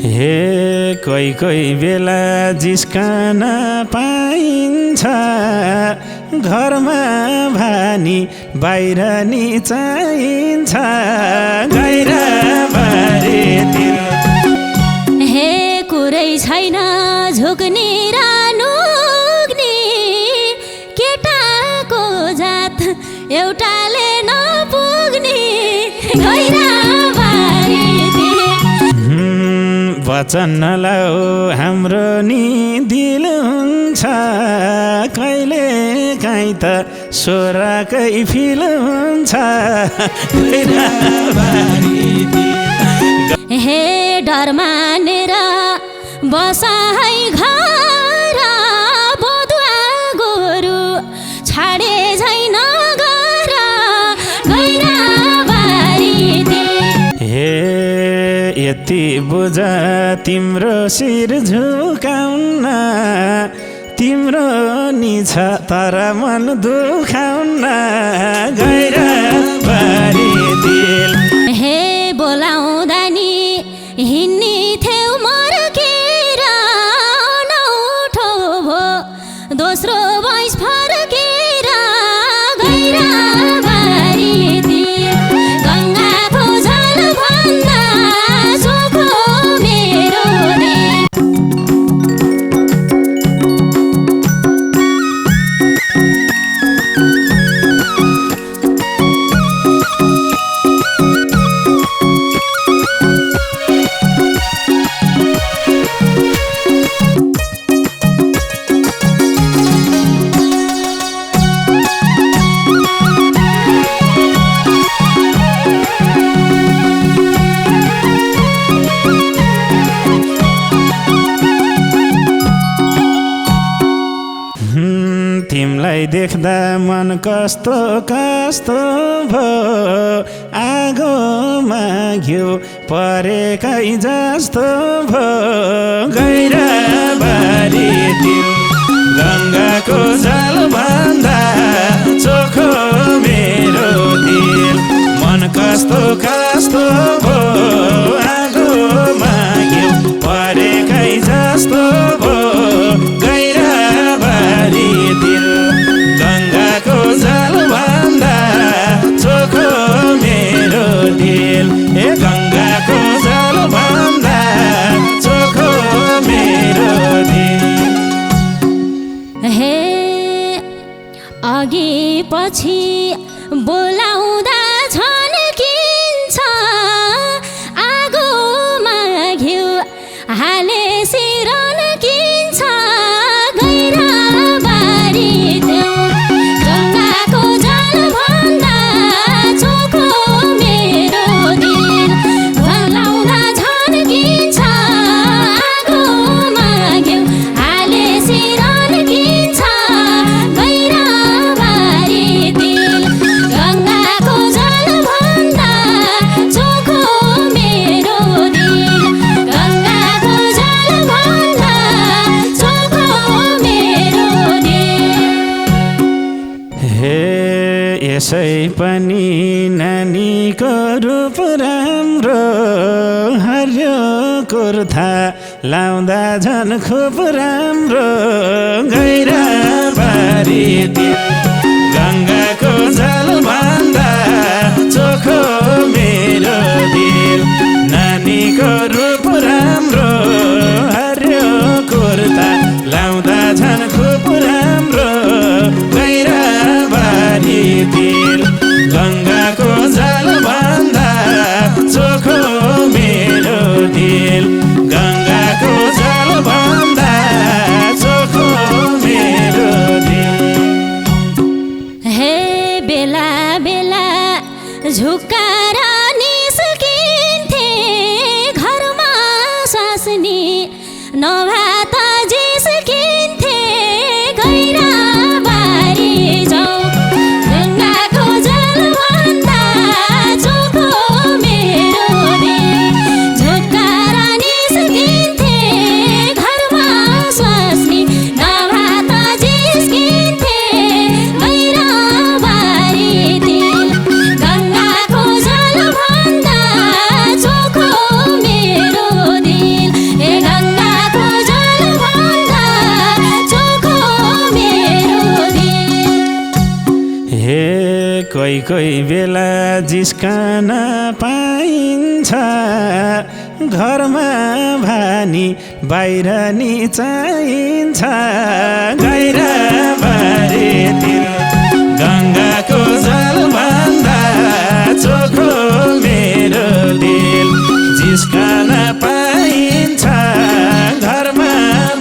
हे कोही कोही बेला जिस्कन पाइन्छ घरमा भानी बाहिर नि चाहिन्छ गएर बारीतिर हे कुरै छैन झुक्ने र नुग्ने केटाको जात एउटाले नपुग्ने गएर बारीतिर वचन नलाऊ हाम्रो नि दिल हुन्छ कहिले काहीँ त स्वरकै फिल हुन्छ हे डर मानेर बस है घर बदुवा गोरु छाडे छैन घर गएर बारीतिर हे यति बुझ तिम्रो शिर झुकाउन तिम्रो नि छ तर मन दुखाउन गएर बारीतिर हे बोलाउँदा नि हिँड्ने थेउ मर्केर नौठो भो दोस्रो भैँस फर्केर गएर बारीतिर गङ्गाको जल भन्दा चोखो मेरो तिमलाई देख्दा मन कस्तो कस्तो भो आगोमा घिउ परेकै जस्तो भो गएर बारीतिर गङ्गाको जल भन्दा चोखो मेरो दिल मन कस्तो कस्तो भो आगोमा घिउ परेकै जस्तो भो गएर बारीतिर गङ्गाको जल भन्दा चोखो मेरो दिल हे गङ्गाको जल भन्दा चोखो मेरो दिल हे अघि पछि बोलाउँदा झन्किन्छ आगोमा घिउ हाले सिरन्किन्छ गएर बारीतिर गङ्गाको जल भन्दा चोखो मेरो दिल बोलाउँदा झन्किन्छ आगोमा घिउ हाले सिरन्किन्छ गएर बारीतिर गङ्गाको जल भन्दा चोखो मेरो दिल गङ्गाको जल भन्दा चोखो मेरो दिल हे यसै पनि नानीको रूप राम्रो हरियो कुर्था लाउँदा झन् खुब राम्रो गएर बारीतिर गङ्गाको जल भन्दा चोखो मेरो दिल नानीको रूप राम्रो हरियो कुर्ता लाउँदा झन् खुब राम्रो गएर बारीतिर गङ्गाको जल भन्दा चोखो मेरो दिल गङ्गाको जल भन्दा चोखो मेरो दिल हे बेला बेला झुक्काएर निस्किन्थे घरमा स्वास्नी नभए त जिस्किन्थे गएर बारी जाऊ गङ्गाको जल भन्दा चोखो मेरो दिल झुक्काएर निस्किन्थे घरमा स्वास्नी नभए त जिस्किन्थे गएर बारीतिर गङ्गाको जल भन्दा चोखो मेरो दिल कोही बेला जिस्कन पाइन्छ घरमा भानी बाहिर नि चाहिन्छ गैराबारीतिर गङ्गाको जलभन्दा चोखो मेरो दिल जिस्कन पाइन्छ घरमा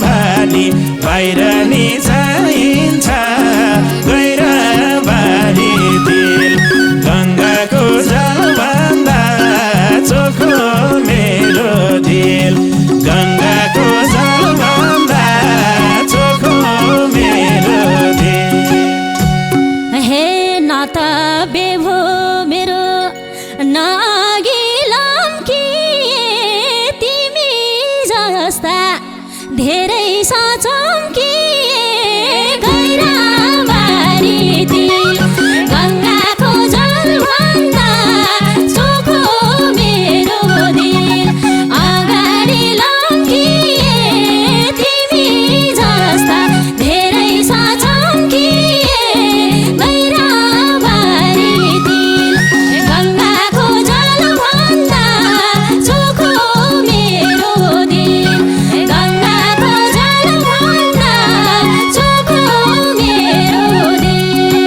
भानी बाहिर नि चाहिन्छ गैराबारीतिर गङ्गाको जलभन्दा चोखो मेरो दिल गङ्गाको जलभन्दा चोखो मेरो दिल हे नाता बेभो मेरो नागिलम कि तिमी जस्ता धेरै साँचौँ कि गैराबारीतिर गङ्गाको जलभन्दा चोखो मेरो दिल अगाडि लम्किए तिमी जस्ता धेरै साँचौँ कि गैराबारीतिर गङ्गाको जलभन्दा चोखो मेरो दिल गङ्गाको जलभन्दा चोखो मेरो दिल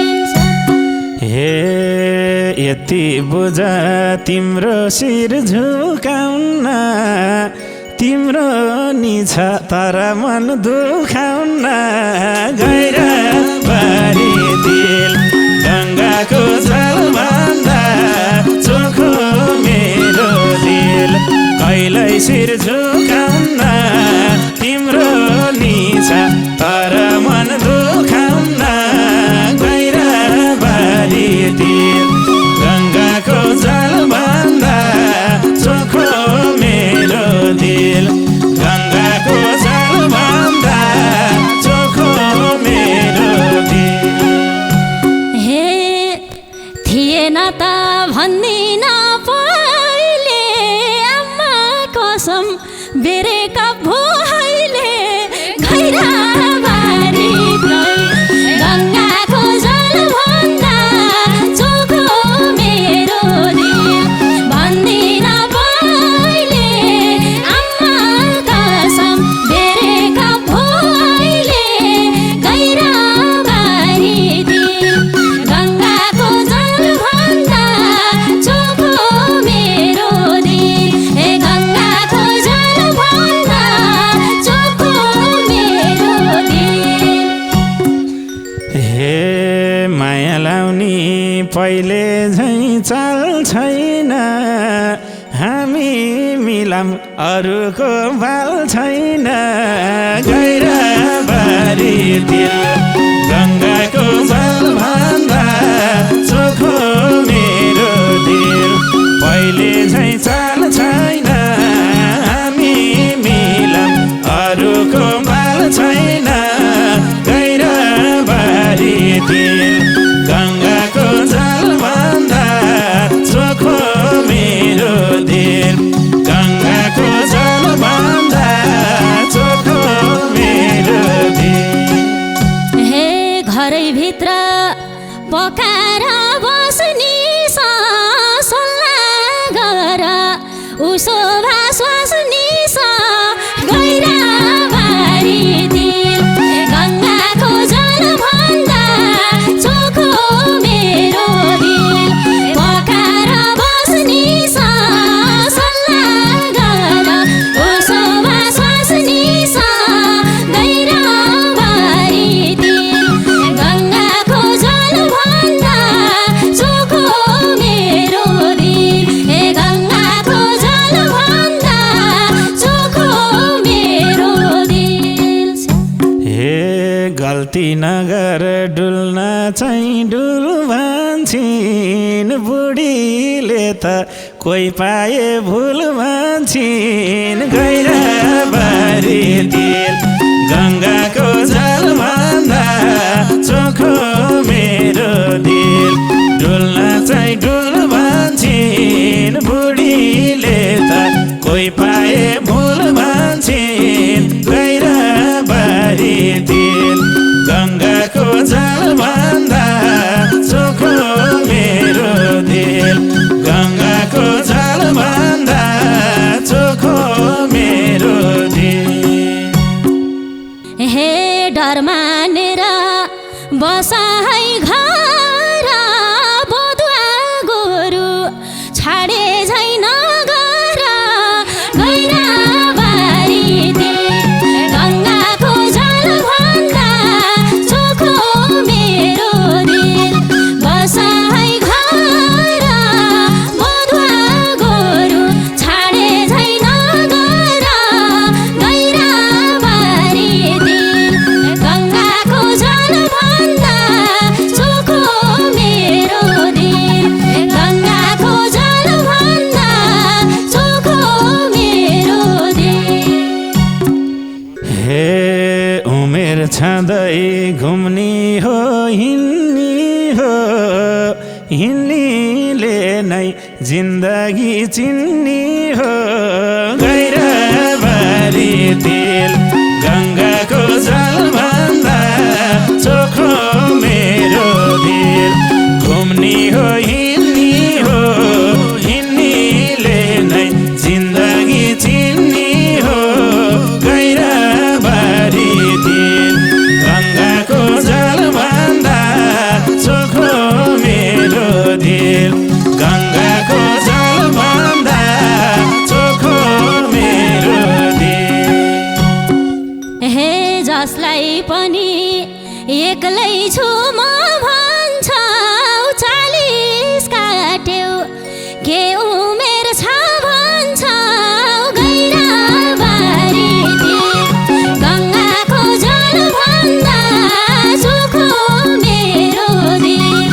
हे यति बुझ तिम्रो शिर झुकाउन तिम्रो नि छ तर मन दुखाउन गैराबारीतिर गङ्गाको जलभन्दा चोखो मेरो दिल कहिल्यै शिर झुकाउन तिम्रो नि छ तर मन दुखाउन गैराबारीतिर गङ्गाको जलभन्दा चोखो मेरो दिल गङ्गाको जलभन्दा चोखो मेरो दिल हे थिएन त भन्दिन पहिले आमा कसम बेरेका भो अहिले गैराबारीतिर गङ्गाको जलभन्दा चोखो मेरो दिल भन्दिन पहिले आमा कसम बेरेका भो अहिले गैराबारीतिर गङ्गाको जलभन्दा चोखो मेरो दिल हे गङ्गाको जलभन्दा चोखो मेरो दिल हे माया लाउने पहिले झैँ चाल छैन हामी मिलाम अरूको बाल छैन गैराबारीतिर गङ्गाको जलभन्दा चोखो मेरो दिल पहिले झैँ चाल छैन हामी मिलाम अरूको बाल छैन गैराबारीतिर गङ्गाको जलभन्दा चोखो मेरो दिल गङ्गाको जलभन्दा चोखो मेरो दिल हे घरैभित्र पकाएर बस्ने सल्लाह गर उसो स्वास्नी गैराबारीतिर गङ्गाको जलभन्दा चोखो मेरो दिल पकाएर बस्ने सल्लाह गर उसो स्वास्नी गैराबारीतिर गङ्गाको जलभन्दा चोखो मेरो दिल हे गङ्गाको जलभन्दा चोखो मेरो दिल हे गल्ती नगर डुल्न चाहिँ डुल भन्छन् बुढीले त कोही पाए भुल भन्छन् गैराबारीतिर गङ्गाको जलभन्दा चोखो मेरो दिल डुल्न चाहिँ डुल भन्छन् बुढीले त कोही पाए भुल भन्छन् गैराबारीतिर गङ्गाको जलभन्दा चोखो मेरो छँदै घुम्ने हो हिँड्नेले नै जिन्दगी चिन्ने हो गैराबारी तेल गङ्गाको जलभन्दा चोखो मेरो दिल घुम्ने हो हिँड्नेले नै जिन्दगी चिन्ने हो गैराबारी तेल गङ्गाको जलभन्दा चोखो मेरो दिल गङ्गाको जलभन्दा चोखो मेरो दिल। हे जसलाई पनि एक्लै छु म भन्छौ 40 काट्यौ के उमेर छ भन्छौ गैराबारी तेल गङ्गाको जलभन्दा चोखो मेरो दिल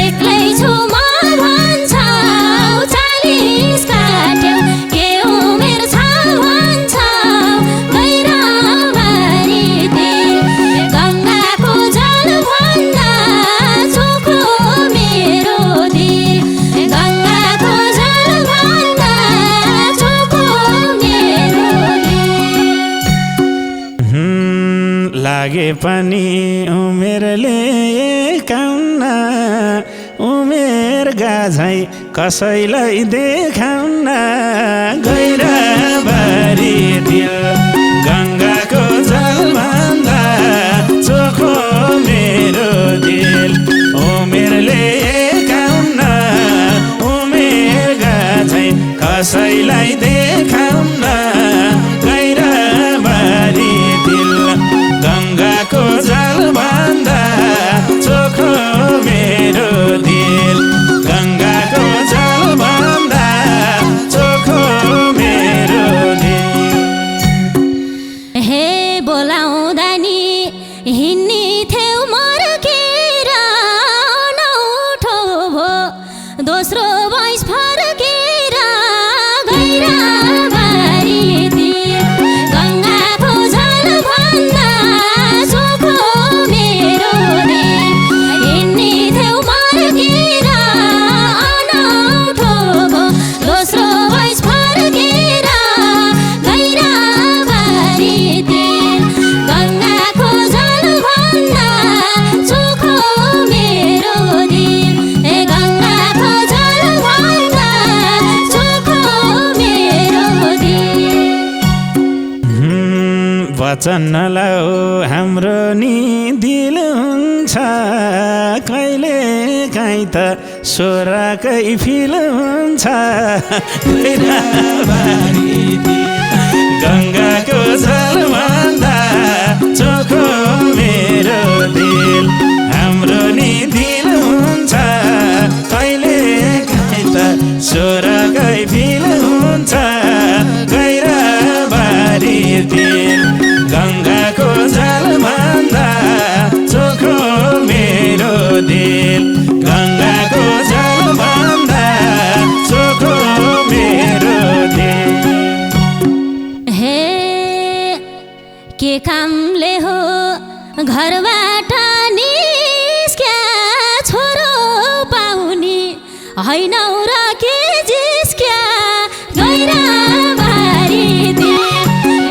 एक्लै छु म भन्छौ 40 काट्यौ के उमेर छ भन्छौ गैराबारी तेल गङ्गाको जलभन्दा चोखो मेरो दिल गङ्गाको जलभन्दा चोखो मेरो दिल। लागे पनि उमेरले 51 उमेर गाझै कसैलाई देखाउन गैराबारी दिल गङ्गाको जलभन्दा चोखो मेरो दिल उमेरले 51 उमेर गाझै कसैलाई देखाउन गैराबारी दिल गङ्गाको जलभन्दा चोखो मेरो दिल गङ्गाको जलभन्दा चोखो मेरो दिल। हे बोलाउँदा नि हिँड्ने थियौ मर्केर नौठो भो दोस्रो भैँस फर्केर गैराबारी दिल गङ्गाको जलभन्दा चोखो मेरो दिल हिँड्ने थियौ मर्केर अनौठो भो दोस्रो भैँस फर्केर गैराबारी दिल गङ्गाको जलभन्दा चोखो मेरो दिल गङ्गाको जलभन्दा चोखो मेरो दिल। वचन नलाऊ हाम्रो नि दिल हुन्छ कहिले काहीँ त स्वरकै फिल हुन्छ गैराबारी दिल गङ्गाको जलभन्दा चोखो मेरो दिल हाम्रो नि दिल हुन्छ कहिले काहीँ त स्वरकै फिल हुन्छ गैराबारी दिल गङ्गाको जलभन्दा चोखो मेरो दिल गङ्गाको जलभन्दा चोखो मेरो दिल। हे के कामले हो घरबाट निस्क्या छोरो पाउने हैनौ र के जिस्क्या गैराबारी दिल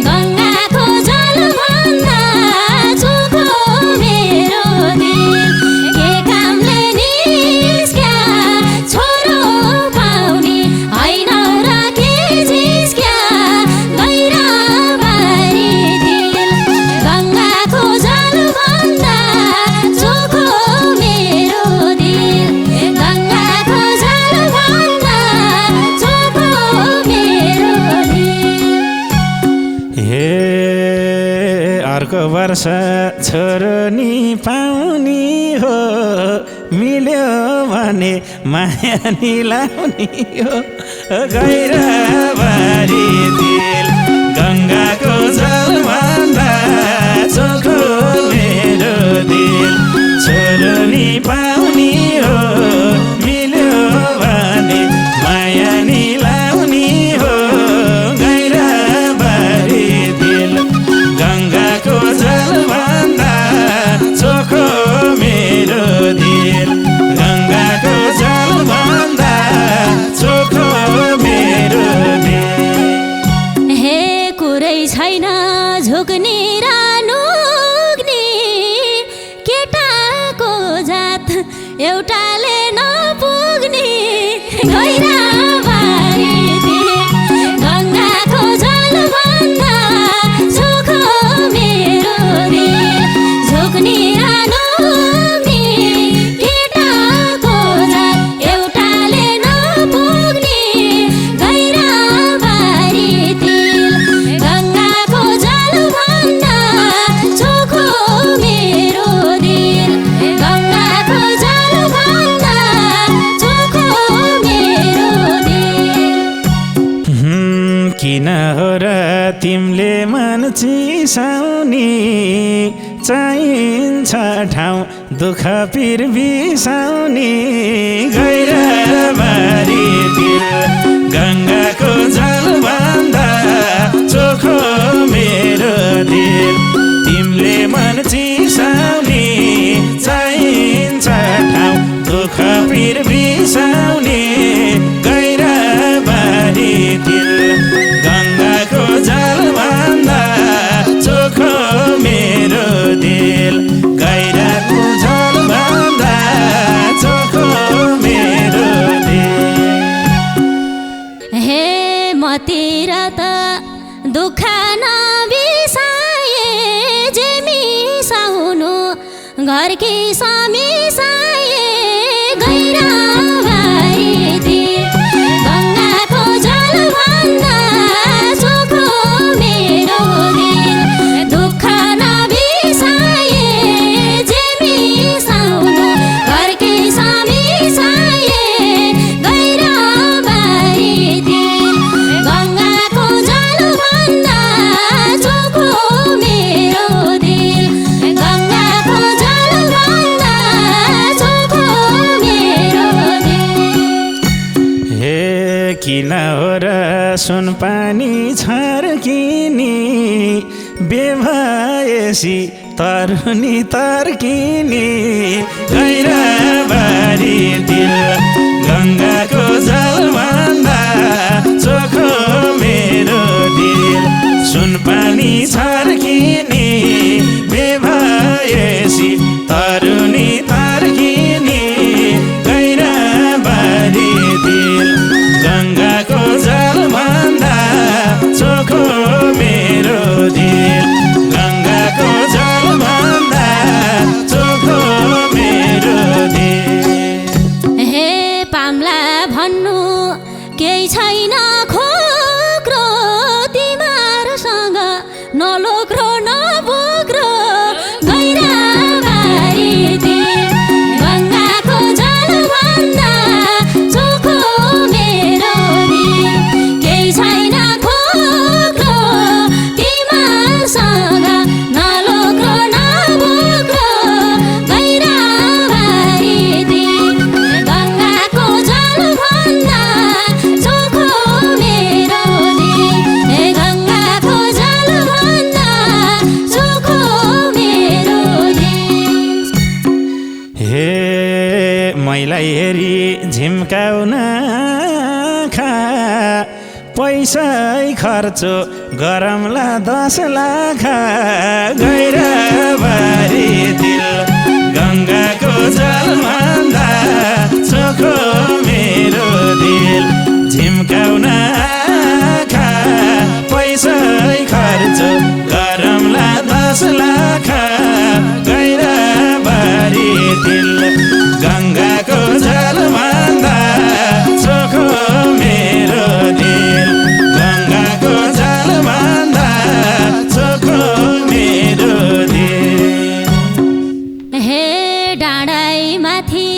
गङ्गाको जलभन्दा चोखो मेरो दिल के कामले निस्क्या छोरो पाउने हैनौ र के जिस्क्या गैराबारी दिल गङ्गाको जलभन्दा चोखो मेरो दिल गङ्गाको जलभन्दा चोखो मेरो दिल। हे अर्को वर्ष छोरो नि पाउने हो मिल्यो भने माया नि लाउने हो गैराबारी दिल गङ्गाको जलभन्दा चोखो मेरो दिल छोरो नि पाउने हो मिल्यो भने माया नि लाउने हो गैराबारी दिल गङ्गाको जलभन्दा कुरै छैन झुक्ने र नुग्ने केटाको जात एउटाले नपुग्ने गैराबारीतिर गङ्गाको जलभन्दा सुखो मेरो दिल झुक्ने र नुग्ने केटाको जात एउटाले नपुग्ने गैराबारीतिर गङ्गाको जलभन्दा सुखो मेरो दिल गङ्गाको जलभन्दा सुखो मेरो दिल। किन हो र तिमीले मन चिसाउने चाहिन्छ ठाउँ दुःख पिर बिसाउने गैराबारीतिर गङ्गाको जलभन्दा चोखो मेरो दिल तिमीले मन चिसाउने चाहिन्छ ठाउँ दुःख पिर बिसाउने गैराबारीतिर गङ्गाको जलभन्दा चोखो मेरो दिल गैराको जलभन्दा चोखो मेरो दिल। हे मतिर त दुःख नबिसाए जे मिसाउनु घरकी समिसाए गैराबारीतिर गङ्गाको जलभन्दा सुखो मेरो दिल दुःख नबिसाए जे मिसाउनु घरकी समिसाए गैराबारीतिर गङ्गाको जलभन्दा सुखो मेरो दिल गङ्गाको जलभन्दा सुखो मेरो दिल। हे किन हो र सुनपानी छर्किने बेभएसी तरुनी तर्किने गैराबारीतिर गङ्गाको जलभन्दा चोखो मेरो दिल सुनपानी छर्किने बेभएसी तरुनी तर्किने गैराबारीतिर गङ्गाको जलभन्दा चोखो मेरो दिल गङ्गाको जलभन्दा चोखो मेरो दिल। हे पाम्ला भन्नु केही छैन खोक्रो तिमीहरूसँग नलोक्रो नबोक्रो गैराबारीतिर गङ्गाको जलभन्दा चोखो मेरो दिल केही छैन खोक्रो तिमीहरूसँग नलोक्रो नबोक्रो गैराबारीतिर गङ्गाको जलभन्दा चोखो मेरो दिल गङ्गाको जलभन्दा चोखो मेरो दिल। हे मैलाई हेरी झिम्काउन खा पैसै खर्चो गरमला 10 लाख गैराबारीतिर गङ्गाको जलभन्दा चोखो मेरो दिल झिम्काउन खा पैसै खर्चो गरमला 10 लाख गैराबारीतिर गङ्गाको जलभन्दा चोखो मेरो दिल गङ्गाको जलभन्दा चोखो मेरो दिल। हे डाँडाइमाथि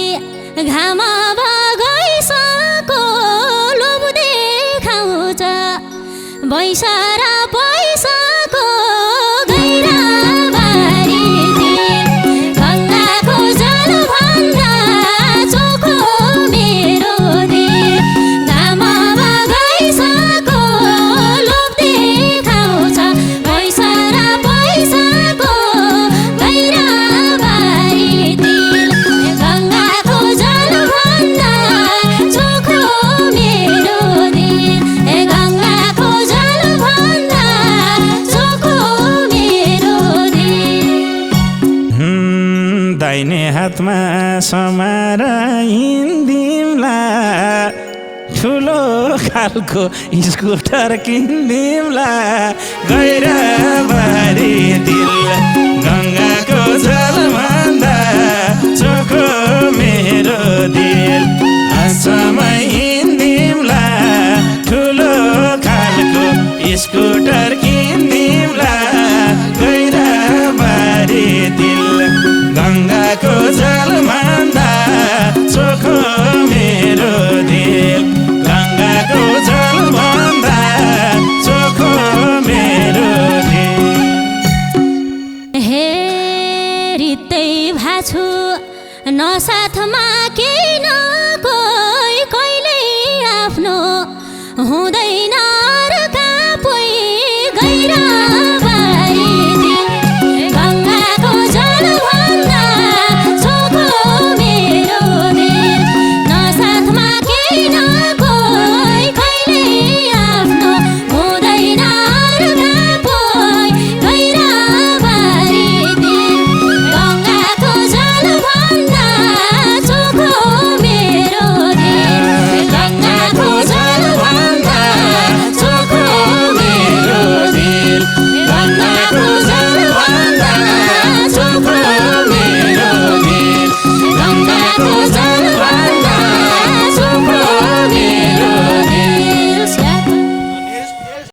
घाम बगैँचाको लोभ देखाउँछ बैसा र पैसाको दाहिने हातमा समाएर हिँड्दिउँला ठुलो खालको स्कुटर किन्दिउँला गैराबारी दिल गङ्गाको जलभन्दा चोखो मेरो दिल आँचामै हिँड्दिउँला ठुलो खालको स्कुटर किन्दिउँला गैराबारी दिल गङ्गाको जलभन्दा चोखो मेरो दिल गङ्गाको जलभन्दा चोखो मेरो दिल हे रित्तै भाछु नसा